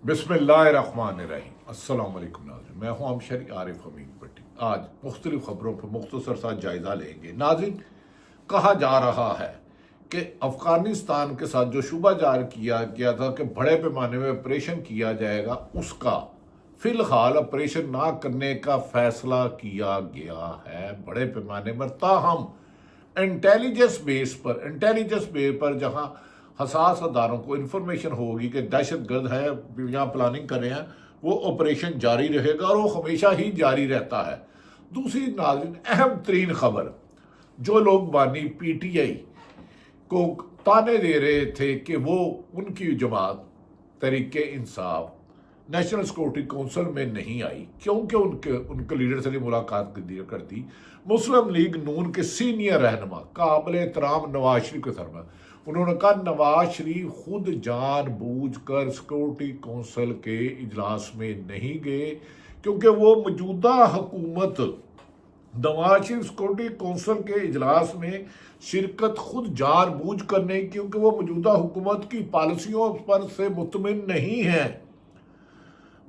بسم اللہ الرحمن الرحیم۔ السلام علیکم ناظرین، میں ہوں شریک عارف حمید بٹی۔ آج مختلف خبروں پر مختصر سا جائزہ لیں گے۔ ناظرین، کہا جا رہا ہے کہ افغانستان کے ساتھ جو شبہ جار کیا گیا تھا کہ بڑے پیمانے میں آپریشن کیا جائے گا، اس کا فی الحال آپریشن نہ کرنے کا فیصلہ کیا گیا ہے بڑے پیمانے پر۔ تاہم انٹیلیجنس بیس پر جہاں حساس اداروں کو انفارمیشن ہوگی کہ دہشت گرد ہے یہاں پلاننگ کر رہے ہیں، وہ آپریشن جاری رہے گا اور وہ ہمیشہ ہی جاری رہتا ہے۔ دوسری ناظرین، اہم ترین خبر، جو لوگ بانی پی ٹی آئی کو تانے دے رہے تھے کہ وہ ان کی جماعت Tehreek Insaf national security council میں نہیں آئی کیونکہ ان کے لیڈر سے ملاقات کرتی، مسلم لیگ نون کے سینئر رہنما قابل احترام نواز شریف کے سربراہ، انہوں نے کہا نواز شریف خود جان بوجھ کر سیکورٹی کونسل کے اجلاس میں نہیں گئے کیونکہ وہ موجودہ حکومت نواز شریف سیکورٹی کونسل کے اجلاس میں شرکت خود جان بوجھ کر نہیں، کیونکہ وہ موجودہ حکومت کی پالیسیوں پر سے مطمئن نہیں ہیں،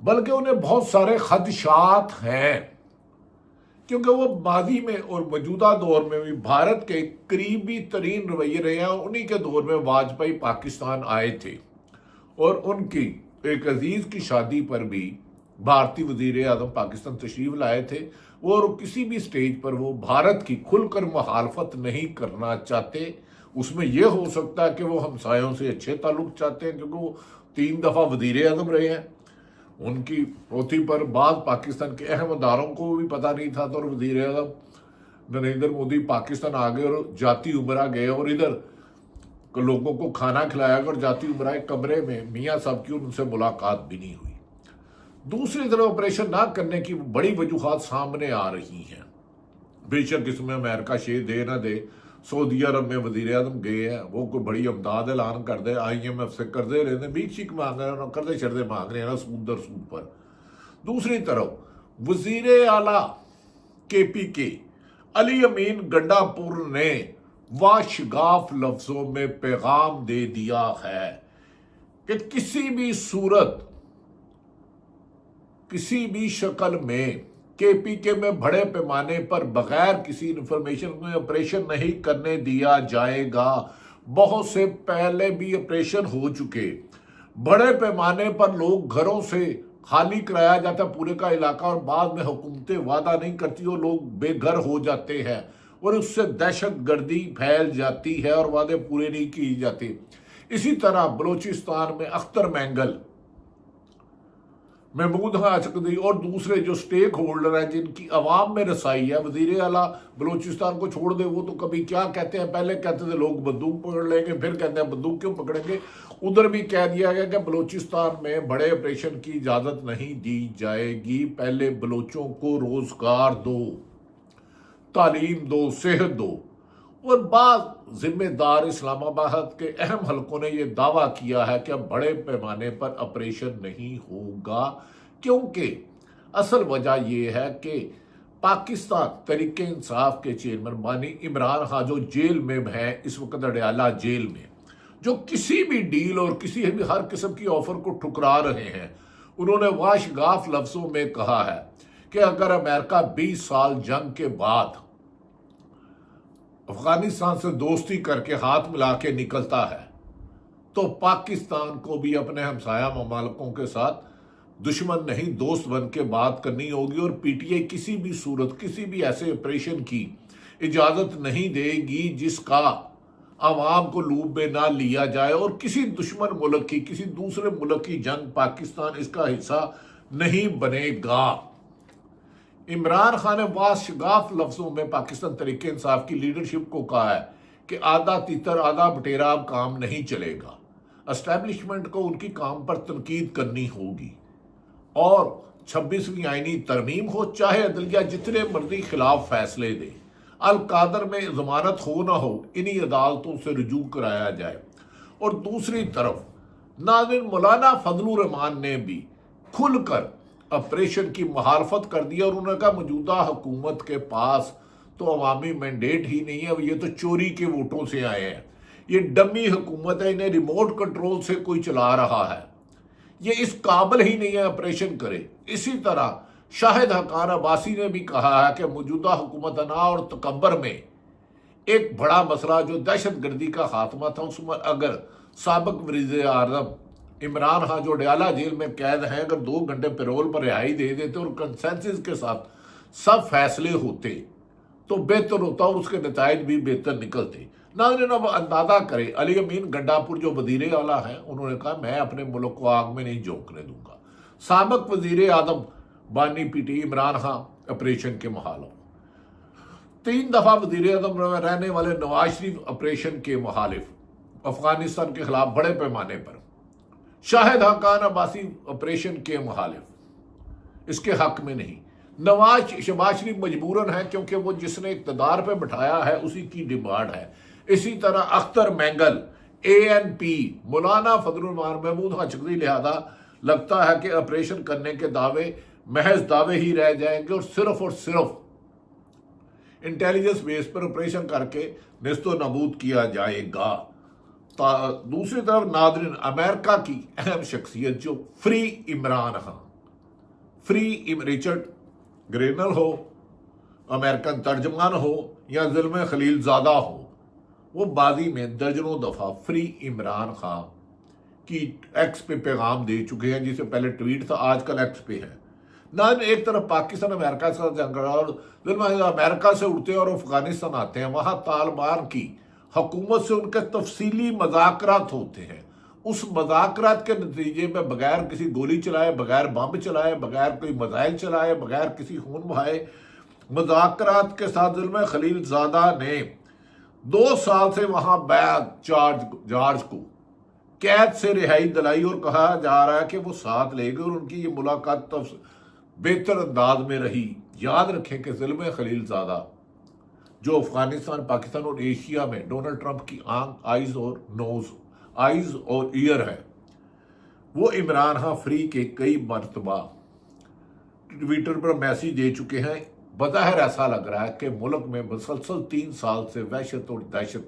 بلکہ انہیں بہت سارے خدشات ہیں، کیونکہ وہ ماضی میں اور موجودہ دور میں بھی بھارت کے قریبی ترین رویے رہے ہیں۔ انہی کے دور میں واجپئی پاکستان آئے تھے اور ان کی ایک عزیز کی شادی پر بھی بھارتی وزیر اعظم پاکستان تشریف لائے تھے، اور کسی بھی سٹیج پر وہ بھارت کی کھل کر مخالفت نہیں کرنا چاہتے۔ اس میں یہ ہو سکتا ہے کہ وہ ہمسایوں سے اچھے تعلق چاہتے ہیں کیونکہ وہ 3 دفعہ وزیر اعظم رہے ہیں۔ ان کی پوتھی پر بعض پاکستان کے اہم اداروں کو بھی پتہ نہیں تھا، تو وزیر اعظم نریندر مودی پاکستان آ گئے اور جاتی عمرہ گئے اور ادھر لوگوں کو کھانا کھلایا گیا، اور جاتی عمرہ ایک کمرے میں میاں صاحب کی ان سے ملاقات بھی نہیں ہوئی۔ دوسری طرف آپریشن نہ کرنے کی بڑی وجوہات سامنے آ رہی ہیں، بے شک اس میں امریکہ شے دے نہ دے۔ سعودی عرب میں وزیر اعظم گئے ہیں، وہ کوئی بڑی امداد اعلان کر دے، IMF سے قرضے لیتے ہیں، بھیک شیک مانگ رہے ہیں، قرضے شرضے مانگ رہے ہیں سود در سود پر۔ دوسری طرف وزیر اعلیٰ KPK علی امین گنڈا پور نے واشگاف لفظوں میں پیغام دے دیا ہے کہ کسی بھی صورت، کسی بھی شکل میں KPK میں بڑے پیمانے پر بغیر کسی انفارمیشن میں آپریشن نہیں کرنے دیا جائے گا۔ بہت سے پہلے بھی آپریشن ہو چکے، بڑے پیمانے پر لوگ گھروں سے خالی کرایا جاتا ہے پورے کا علاقہ، اور بعد میں حکومتیں وعدہ نہیں کرتی اور لوگ بے گھر ہو جاتے ہیں، اور اس سے دہشت گردی پھیل جاتی ہے اور وعدے پورے نہیں کیے جاتے۔ اسی طرح بلوچستان میں اختر مینگل، محمود ہاشمی اور دوسرے جو سٹیک ہولڈر ہیں جن کی عوام میں رسائی ہے، وزیر اعلیٰ بلوچستان کو چھوڑ دے، وہ تو کبھی کیا کہتے ہیں، پہلے کہتے تھے لوگ بندوق پکڑ لیں گے، پھر کہتے ہیں بندوق کیوں پکڑیں گے۔ ادھر بھی کہہ دیا گیا کہ بلوچستان میں بڑے آپریشن کی اجازت نہیں دی جائے گی، پہلے بلوچوں کو روزگار دو، تعلیم دو، صحت دو۔ اور بعض ذمہ دار اسلام آباد کے اہم حلقوں نے یہ دعویٰ کیا ہے کہ اب بڑے پیمانے پر آپریشن نہیں ہوگا، کیونکہ اصل وجہ یہ ہے کہ پاکستان تحریک انصاف کے چیئرمین بانی عمران خان جو جیل میں ہیں اس وقت، اڈیالہ جیل میں، جو کسی بھی ڈیل اور کسی بھی ہر قسم کی آفر کو ٹھکرا رہے ہیں، انہوں نے واشگاف لفظوں میں کہا ہے کہ اگر امریکہ 20 سال جنگ کے بعد افغانستان سے دوستی کر کے ہاتھ ملا کے نکلتا ہے تو پاکستان کو بھی اپنے ہمسایہ ممالکوں کے ساتھ دشمن نہیں دوست بن کے بات کرنی ہوگی، اور PTI کسی بھی صورت، کسی بھی ایسے آپریشن کی اجازت نہیں دے گی جس کا عوام کو لوپ میں نہ لیا جائے، اور کسی دشمن ملک کی، کسی دوسرے ملک کی جنگ پاکستان اس کا حصہ نہیں بنے گا۔ عمران خان نے واشگاف لفظوں میں پاکستان تحریک انصاف کی لیڈرشپ کو کہا ہے کہ آدھا تیتر آدھا بٹیرا اب کام نہیں چلے گا، اسٹیبلشمنٹ کو ان کی کام پر تنقید کرنی ہوگی، اور 26ویں آئینی ترمیم ہو، چاہے عدلیہ جتنے مرضی خلاف فیصلے دے، القادر میں ضمانت ہو نہ ہو، انہی عدالتوں سے رجوع کرایا جائے۔ اور دوسری طرف ناظرین، مولانا فضل الرحمان نے بھی کھل کر آپریشن کی مخالفت کر دیا، اور انہوں نے کہا موجودہ حکومت کے پاس تو عوامی مینڈیٹ ہی نہیں ہے، یہ تو چوری کے ووٹوں سے آئے ہیں، یہ ڈمی حکومت ہے، انہیں ریموٹ کنٹرول سے کوئی چلا رہا ہے۔ یہ اس قابل ہی نہیں ہے آپریشن کرے۔ اسی طرح شاہد حقان عباسی نے بھی کہا ہے کہ موجودہ حکومت انا اور تکبر میں ایک بڑا مسئلہ جو دہشت گردی کا خاتمہ تھا، اس میں اگر سابق وزیر اعظم عمران خان جو ڈیالہ جیل میں قید ہیں اگر 2 گھنٹے پیرول پر رہائی دے دیتے اور کنسنسس کے ساتھ سب فیصلے ہوتے تو بہتر ہوتا اور اس کے نتائج بھی بہتر نکلتے۔ ناظرین اب اندازہ کرے علی امین گنڈاپور جو وزیر اعلیٰ ہیں، انہوں نے کہا میں اپنے ملک کو آگ میں نہیں جھونکنے دوں گا۔ سابق وزیر اعظم بانی P T Imran Khan operation کے مخالف، 3 دفعہ وزیر اعظم رہنے والے نواز شریف آپریشن کے مخالف افغانستان کے خلاف بڑے پیمانے پر، شاہد حقان عباسی آپریشن کے مخالف، اس کے حق میں نہیں۔ شہباز شریف مجبوراً ہے کیونکہ وہ جس نے اقتدار پہ بٹھایا ہے اسی کی ڈیمانڈ ہے۔ اسی طرح اختر مینگل ANP مولانا فضل الرحمان محمود ہچکری، لہذا لگتا ہے کہ آپریشن کرنے کے دعوے محض دعوے ہی رہ جائیں گے اور صرف انٹیلیجنس بیس پر آپریشن کر کے نیست و نابود کیا جائے گا۔ دوسری طرف ناظرین امریکہ کی اہم شخصیت جو فری عمران خان، رچرڈ گرینل ہو، امریکن ترجمان ہو یا ظلم خلیل زادہ ہو، وہ ماضی میں درجنوں دفعہ فری عمران خان کی ایکس پہ پیغام دے چکے ہیں، جسے پہلے ٹویٹ تھا آج کل ایکس پہ ہے۔ نہ ایک طرف پاکستان امریکہ کے ساتھ جنگ رہا اور امریکہ سے اڑتے اور افغانستان آتے ہیں، وہاں طالبان کی حکومت سے ان کے تفصیلی مذاکرات ہوتے ہیں۔ اس مذاکرات کے نتیجے میں بغیر کسی گولی چلائے، بغیر بم چلائے، بغیر کوئی میزائل چلائے، بغیر کسی خون بہائے، مذاکرات کے ساتھ ظلم خلیل زادہ نے 2 سال سے وہاں بیعت جارج کو قید سے رہائی دلائی اور کہا جا رہا ہے کہ وہ ساتھ لے گئے اور ان کی یہ ملاقات بہتر انداز میں رہی۔ یاد رکھیں کہ ظلم خلیل زادہ جو افغانستان، پاکستان اور ایشیا میں ڈونلڈ ٹرمپ کی آئیز اور ایئر ہے، وہ عمران خان فری کے کئی مرتبہ ٹویٹر پر میسیج دے چکے ہیں۔ بظاہر ایسا لگ رہا ہے کہ ملک میں مسلسل 3 سال سے وحشت اور دہشت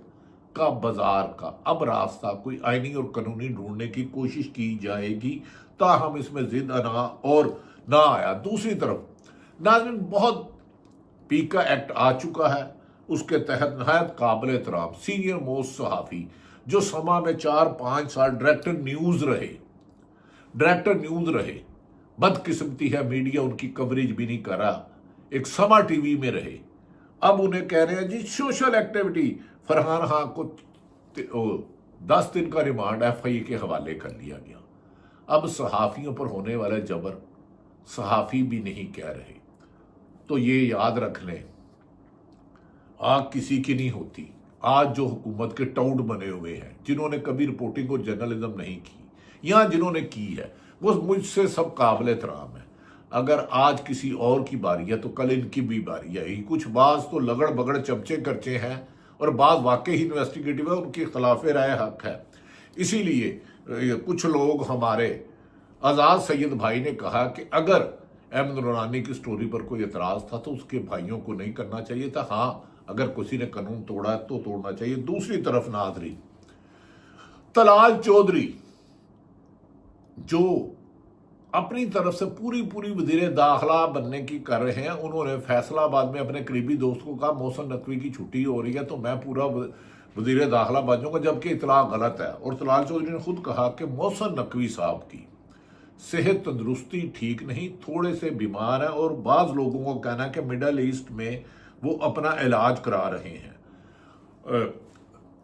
کا بازار کا اب راستہ کوئی آئینی اور قانونی ڈھونڈنے کی کوشش کی جائے گی، تاہم اس میں ضد اور نہ آیا۔ دوسری طرف ناظرین بہت پیکا ایکٹ آ چکا ہے، اس کے تحت نہایت قابل احترام سینئر موسٹ صحافی جو سما میں 4-5 سال ڈائریکٹر نیوز رہے، بدقسمتی ہے میڈیا ان کی کوریج بھی نہیں کر رہا، ایک سما ٹی وی میں رہے، اب انہیں کہہ رہے ہیں جی سوشل ایکٹیویٹی۔ فرحان خان کو 10 دن کا ریمانڈ FIA کے حوالے کر لیا گیا۔ اب صحافیوں پر ہونے والا جبر صحافی بھی نہیں کہہ رہے، تو یہ یاد رکھ لیں آگ کسی کی نہیں ہوتی۔ آج جو حکومت کے ٹاؤٹ بنے ہوئے ہیں، جنہوں نے کبھی رپورٹنگ اور جرنلزم نہیں کی یا جنہوں نے کی ہے، وہ مجھ سے سب قابل احترام ہے۔ اگر آج کسی اور کی باری ہے تو کل ان کی بھی باری ہے۔ کچھ بعض تو لگڑ بگڑ چمچے کرچے ہیں اور بعض واقعی انویسٹیگیٹو ہے، ان کی خلاف رائے حق ہے۔ اسی لیے کچھ لوگ ہمارے آزاد سید بھائی نے کہا کہ اگر احمد نورانی کی سٹوری پر کوئی اعتراض تھا تو اس کے بھائیوں کو نہیں کرنا چاہیے تھا۔ ہاں، اگر کسی نے قانون توڑا تو توڑنا چاہیے۔ دوسری طرف ناظرین طلال چودھری جو اپنی طرف سے پوری وزیر داخلہ بننے کی کر رہے ہیں، انہوں نے فیصل آباد میں اپنے قریبی دوست کو کہا محسن نقوی کی چھٹی ہو رہی ہے تو میں پورا وزیر داخلہ بن جاؤں گا، جبکہ اطلاع غلط ہے۔ اور طلال چودھری نے خود کہا کہ محسن نقوی صاحب کی صحت تندرستی ٹھیک نہیں، تھوڑے سے بیمار ہیں اور بعض لوگوں کو کہنا ہے کہ مڈل ایسٹ میں وہ اپنا علاج کرا رہے ہیں۔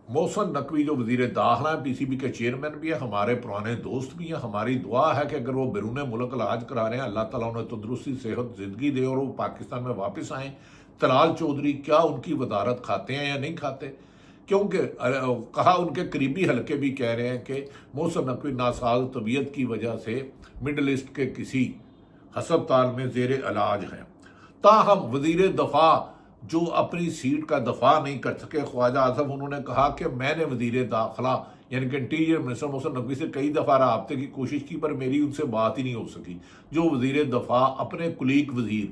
محسن نقوی جو وزیر داخلہ ہیں، PCB کے چیئرمین بھی ہیں، ہمارے پرانے دوست بھی ہیں، ہماری دعا ہے کہ اگر وہ بیرون ملک علاج کرا رہے ہیں اللہ تعالیٰ انہیں تندرستی، صحت، زندگی دے اور وہ پاکستان میں واپس آئیں۔ طلال چودھری کیا ان کی وزارت کھاتے ہیں یا نہیں کھاتے؟ کیونکہ کہا ان کے قریبی حلقے بھی کہہ رہے ہیں کہ محسن نقوی ناساز طبیعت کی وجہ سے مڈل ایسٹ کے کسی ہسپتال میں زیر علاج ہیں۔ تاہم وزیر دفاع جو اپنی سیٹ کا دفاع نہیں کر سکے، خواجہ اعظم، انہوں نے کہا کہ میں نے وزیر داخلہ یعنی کہ انٹیریئر منسٹر محسن نقوی سے کئی دفعہ رابطے کی کوشش کی پر میری ان سے بات ہی نہیں ہو سکی۔ جو وزیر دفاع اپنے کلیگ وزیر